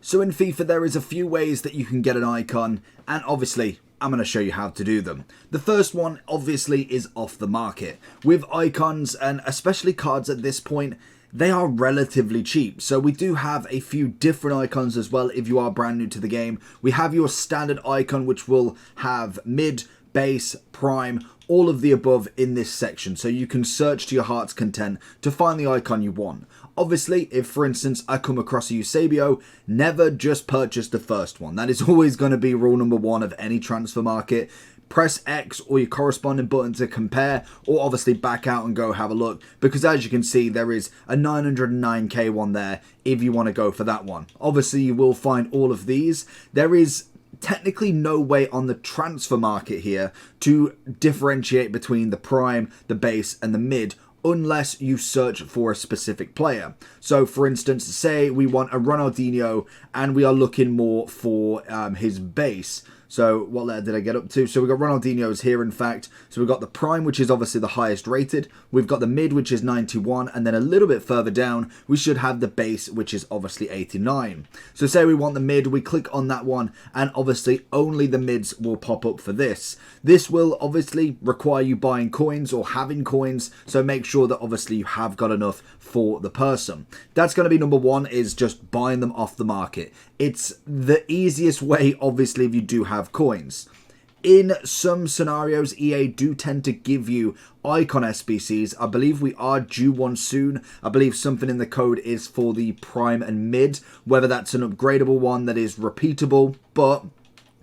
So in FIFA there is a few ways that you can get an icon, and obviously I'm going to show you how to do them. The first one obviously is off the market. With icons, and especially cards at this point, they are relatively cheap. So we do have a few different icons as well if you are brand new to the game. We have your standard icon, which will have mid, base, prime, all of the above in this section, so you can search to your heart's content to find the icon you want. Obviously, if for instance I come across a Eusebio, never just purchase the first one. That is always going to be rule number one of any transfer market. Press X or your corresponding button to compare, or obviously back out and go have a look, because as you can see there is a 909k one there if you want to go for that one. Obviously you will find all of these. There is technically no way on the transfer market here to differentiate between the prime, the base and the mid unless you search for a specific player. So for instance, say we want a Ronaldinho and we are looking more for his base. So what letter did I get up to? So we've got Ronaldinho's here, in fact. So we've got the prime, which is obviously the highest rated. We've got the mid, which is 91. And then a little bit further down, we should have the base, which is obviously 89. So say we want the mid, we click on that one, and obviously only the mids will pop up for this. This will obviously require you buying coins or having coins. So make sure that obviously you have got enough for the person. That's going to be number one, is just buying them off the market. It's the easiest way, obviously, if you do have coins. In some scenarios, EA do tend to give you icon SBCs. I believe we are due one soon. I believe something in the code is for the prime and mid, whether that's an upgradable one that is repeatable, but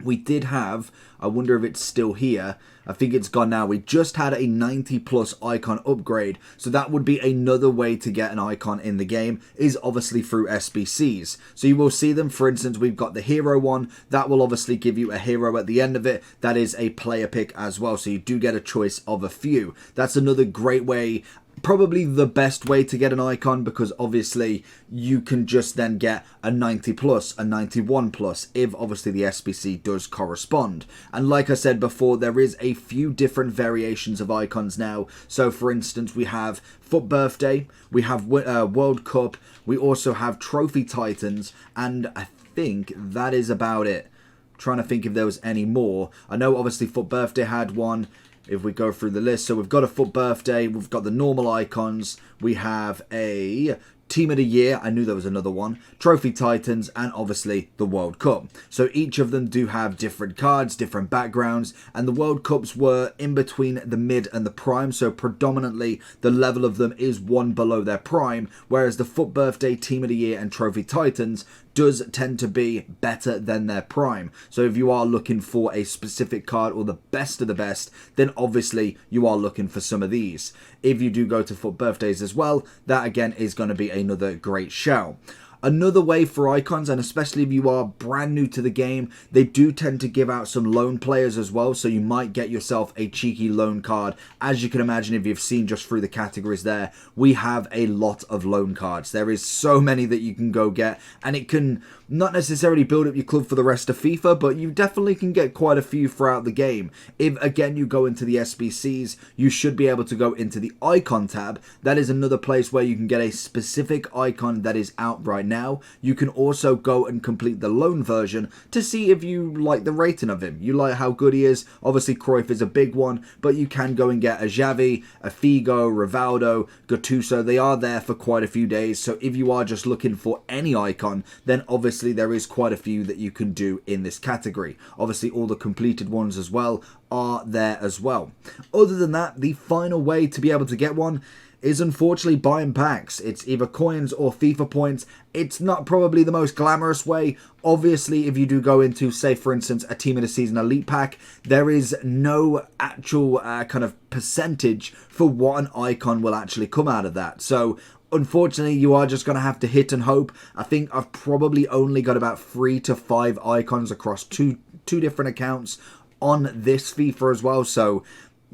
we did have, I wonder if it's still here, I think it's gone now. We just had a 90 plus icon upgrade, so that would be another way to get an icon in the game, is obviously through SBCs. So you will see them. For instance, we've got the hero one, that will obviously give you a hero at the end of it. That is a player pick as well, so you do get a choice of a few. That's another great way, probably the best way to get an icon, because obviously you can just then get a 90 plus, a 91 plus, if obviously the SBC does correspond. And like I said before, there is a few different variations of icons now. So for instance, we have Foot Birthday, we have World Cup, we also have Trophy Titans, and I think that is about it. I'm trying to think if there was any more. I know obviously Foot Birthday had one. If we go through the list, so we've got a Foot Birthday, we've got the normal icons, we have a Team of the Year, I knew there was another one, Trophy Titans, and obviously the World Cup. So each of them do have different cards, different backgrounds, and the World Cups were in between the mid and the prime, so predominantly the level of them is one below their prime, whereas the Foot Birthday, Team of the Year, and Trophy Titans does tend to be better than their prime. So if you are looking for a specific card or the best of the best, then obviously you are looking for some of these. If you do go to Foot Birthdays as well, that again is going to be another great shout. Another way for icons, and especially if you are brand new to the game, they do tend to give out some loan players as well, so you might get yourself a cheeky loan card. As you can imagine, if you've seen just through the categories there, we have a lot of loan cards. There is so many that you can go get, and it can not necessarily build up your club for the rest of FIFA, but you definitely can get quite a few throughout the game. If again you go into the SBCs, you should be able to go into the icon tab. That is another place where you can get a specific icon that is out right now. You can also go and complete the loan version to see if you like the rating of him. You like how good he is. Obviously Cruyff is a big one, but you can go and get a Xavi, a Figo, Rivaldo, Gattuso. They are there for quite a few days, so if you are just looking for any icon, then obviously there is quite a few that you can do in this category. Obviously all the completed ones as well are there as well. Other than that, the final way to be able to get one is unfortunately buying packs. It's either coins or FIFA points. It's not probably the most glamorous way. Obviously, if you do go into, say for instance, a Team of the Season Elite pack, there is no actual kind of percentage for what an icon will actually come out of that. So unfortunately, you are just going to have to hit and hope. I think I've probably only got about 3 to 5 icons across two different accounts on this FIFA as well. So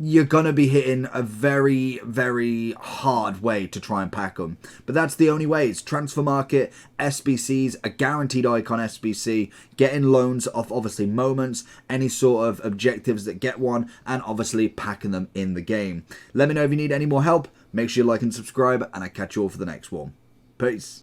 you're going to be hitting a very, very hard way to try and pack them. But that's the only way. It's transfer market, SBCs, a guaranteed icon SBC, getting loans off obviously moments, any sort of objectives that get one, and obviously packing them in the game. Let me know if you need any more help. Make sure you like and subscribe, and I catch you all for the next one. Peace.